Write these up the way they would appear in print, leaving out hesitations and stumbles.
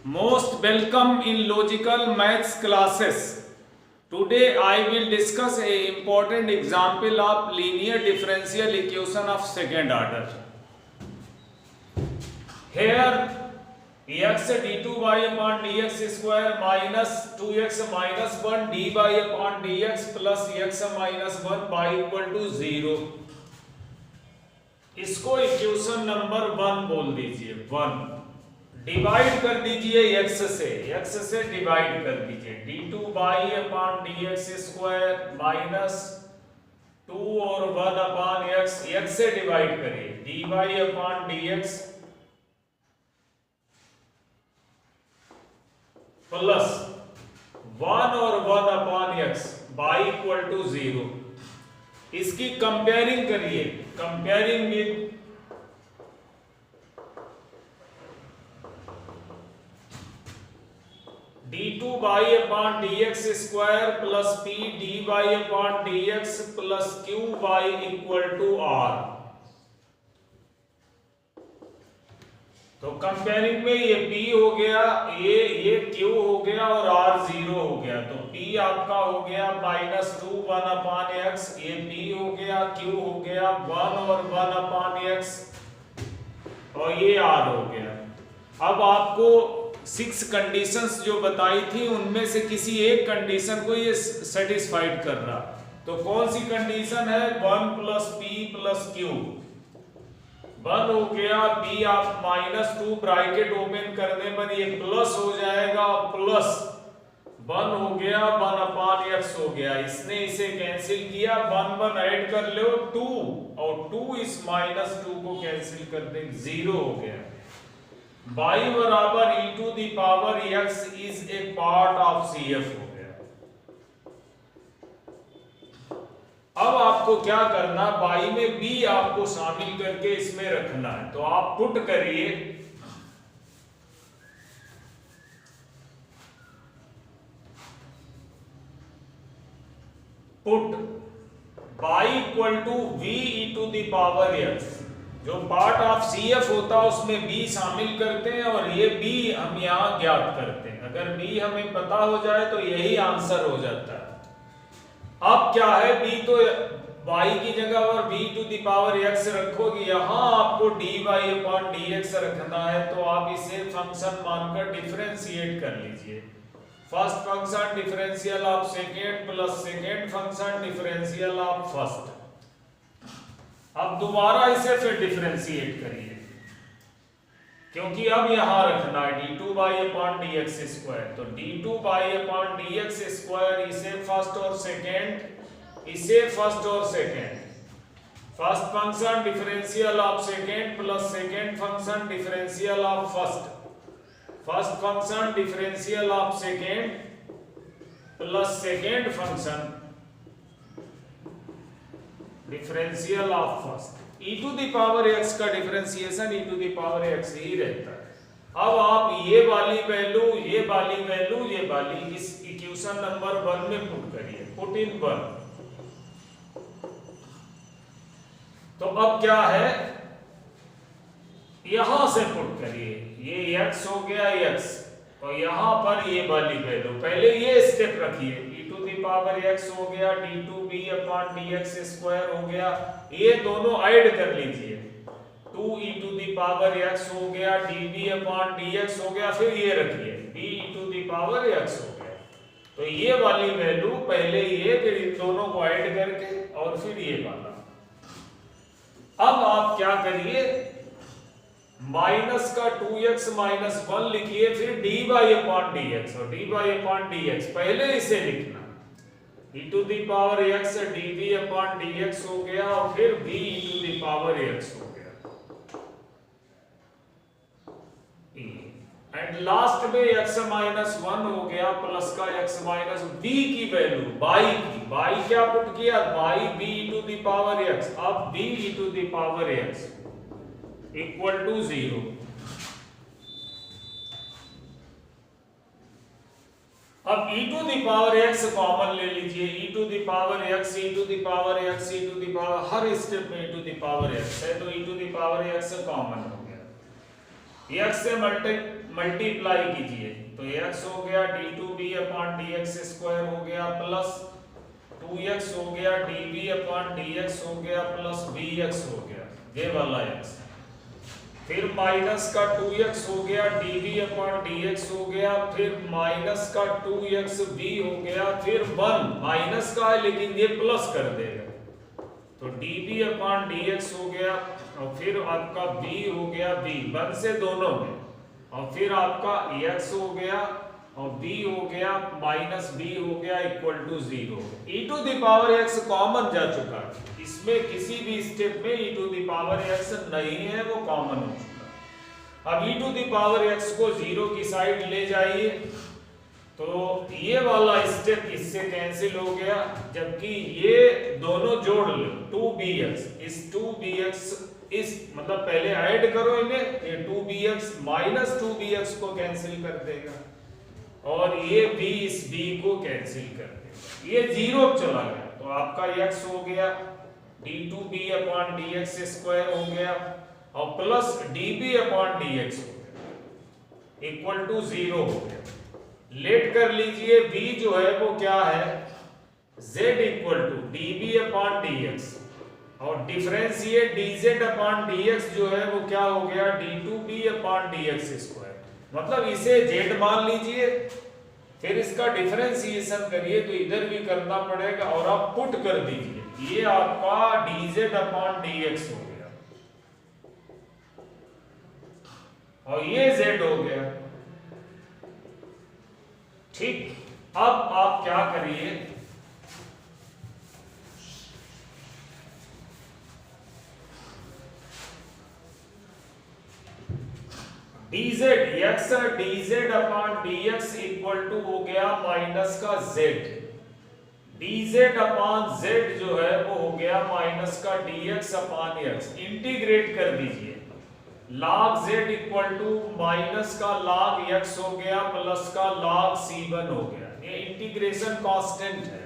Most welcome in logical maths classes. Today I will discuss a important example of linear differential equation of second order. Here x d2y upon dx square minus 2x minus 1 dy upon dx plus x minus 1 y equal to 0. इसको equation number 1 बोल दीजिए। 1 divide कर दीजिए x से divide कर दीजिए d2y upon dx square minus 2 और 1 upon x से डिवाइड करिए dy अपॉन dx प्लस 1 और 1 upon x y equal to 0। इसकी कंपेयरिंग करिए, comparing with d2y upon dx square plus p dy upon dx plus qy equal to r। तो comparing में ये p हो गया, ये q हो गया और r 0 हो गया। तो p आपका हो गया -2 1 upon x, ये p हो गया, q हो गया 1 और 1 upon x और ये r हो गया। अब आपको 6 कंडीशंस जो बताई थी उनमें से किसी एक कंडीशन को ये सेटिस्फाइड कर रहा। तो कौन सी कंडीशन है? 1 प्लस पी प्लस क्यू। 1 हो गया, p आप -2 ब्रैकेट ओपन करने पर ये प्लस हो जाएगा, प्लस 1 हो गया 1 अपॉन x हो गया। इसने इसे कैंसिल किया, 1 1 ऐड कर लो 2 और 2 इस -2 को कैंसिल कर दे 0 हो गया। y बराबर e to the power x is a part of CF हो गया। अब आपको क्या करना, y में b आपको शामिल करके इसमें रखना है। तो आप पुट करिए put y equal to v e to the power x। जो पार्ट ऑफ CF होता है उसमें b शामिल करते हैं और ये b हम यहाँ ज्ञात करते हैं। अगर b हमें पता हो जाए तो यही आंसर हो जाता है। अब क्या है, b तो y की जगह और b to the power x रखोगे, यहाँ आपको dy अपॉन dx रखना है। तो आप इसे फंक्शन मानकर डिफरेंशिएट कर लीजिए। First function differential of second plus second function differential of first. अब दोबारा इसे फिर डिफरेंशिएट करिए, क्योंकि अब यहां रखना है d2y अपॉन dx स्क्वायर। तो d2y अपॉन dx स्क्वायर इसे फर्स्ट और सेकेंड, इसे फर्स्ट और second. First function differential of second plus second function differential of first. First function differential of second plus second function differential of first. e to the power x का differentiation e to the power x ही रहता है। अब आप ये वाली value, ये वाली वैल्यू, ये वाली इस इक्वेशन नंबर 1 में पुट करिए, पुट इन 1। तो अब क्या है, यहां से पुट करिए, ये x हो गया x और यहां पर ये वाली वैल्यू, पहले ये स्टेप रखिए, e to the power x हो गया, d2b अपॉन dx स्क्वायर हो गया। ये दोनों ऐड कर लीजिए, 2e to the power x हो गया, db अपॉन dx हो गया, फिर ये रखिए b e to the power x हो गया। तो ये वाली वैल्यू पहले ये, फिर इन दोनों को ऐड करके और फिर ये वाला। अब आप क्या करिए, माइनस का 2x माइनस 1 लिखिए, फिर dy अपॉन dx और dy अपॉन dx पहले इसे लिखना, e to the power x dv upon dx हो गया और फिर v e to the power x हो गया। एंड लास्ट में x माइनस 1 हो गया प्लस का x माइनस v की वैल्यू y क्या पुट किया, y v e to the power x। अब v e to the power x equal to 0। अब e to the power x common ले लीजिए, e to the power x, e to the power x, e to the power, हर step में e to the power x है, तो e to the power x common हो गया। x से multiply कीजिए तो x हो गया d2b अपॉन dx स्क्वायर हो गया प्लस 2x हो गया db अपॉन dx हो गया प्लस bx हो गया, ये वाला x। फिर माइनस का 2x हो गया db अपॉन dx हो गया, फिर माइनस का 2x b हो गया, फिर 1 माइनस का है लेकिन ये प्लस कर देगा तो db अपॉन dx हो गया, और फिर आपका b हो गया b 1 से दोनों में, और फिर आपका x हो गया और b हो गया माइनस b हो गया equal to 0। e to the power x common जा चुका है, इसमें किसी भी स्टेप में e to the power x नहीं है, वो कॉमन हो चुका। अब e to the power x को 0 की साइड ले जाइए तो ये वाला स्टेप इससे कैंसिल हो गया, जबकि ये दोनों जोड़ लो 2bx, इस 2bx इस मतलब पहले ऐड करो इन्हें, ये 2bx माइनस 2bx को कैंसिल कर देगा और ये b इस b को कैंसिल कर देगा, ये 0 चला गया तो आपका x हो गया d2b अपॉन dx स्क्वायर हो गया और प्लस db अपॉन dx हो गया इक्वल टू 0 हो गया। लेट कर लीजिए b जो है वो क्या है z equal to db upon dx और डिफरेंशिएट dz अपॉन dx जो है वो क्या हो गया d2b अपॉन dx स्क्वायर, मतलब इसे z मान लीजिए, फिर इसका डिफरेंशिएशन करिए तो इधर भी करना पड़ेगा और आप पुट कर दीजिए, ये आपका dz अपॉन dx हो गया और ये z हो गया। ठीक, अब आप क्या करिए, dz x dz upon dx equal to हो गया माइनस का z, dz अपॉन z जो है वो हो गया माइनस का dx अपॉन x, इंटीग्रेट कर दीजिए log z equal to minus का log x हो गया प्लस का log c1 हो गया, ये इंटीग्रेशन कांस्टेंट है।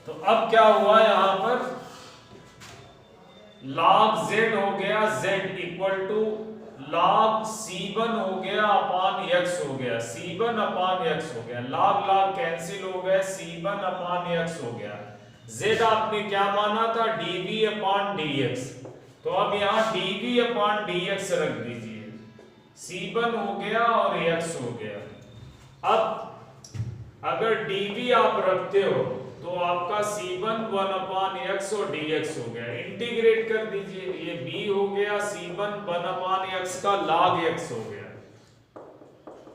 तो अब क्या हुआ यहां पर log z हो गया z equal to log c1 हो गया अपान x हो गया, c1 अपान x हो गया, log log कैंसिल हो गए, c1 अपान x हो गया, z आपने क्या माना था dv अपान dx, तो अब यहाँ dv अपान dx रख दीजिए, c1 हो गया और x हो गया। अब अगर dv आप रखते हो तो आपका c1 1 अपान x और dx हो गया, इंटीग्रेट कर दीजिए, ये b हो गया c1 1 अपान x का log x हो गया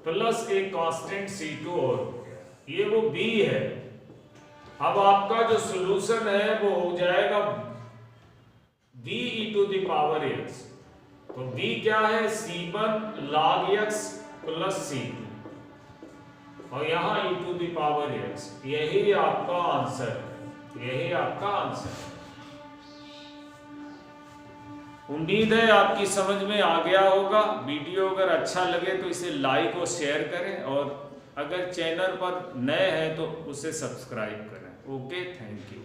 प्लस एक कांस्टेंट c2 और हो गया, ये वो b है। अब आपका जो सॉल्यूशन है वो हो जाएगा b e to the power x, तो b क्या है c1 log x plus c2 और यहाँ e to the power x, यही आपका आंसर है, यही आपका आंसर है। उम्मीद है आपकी समझ में आ गया होगा। वीडियो अगर अच्छा लगे तो इसे लाइक और शेयर करें और अगर चैनल पर नए हैं तो उसे सब्सक्राइब करें। Okay, thank you.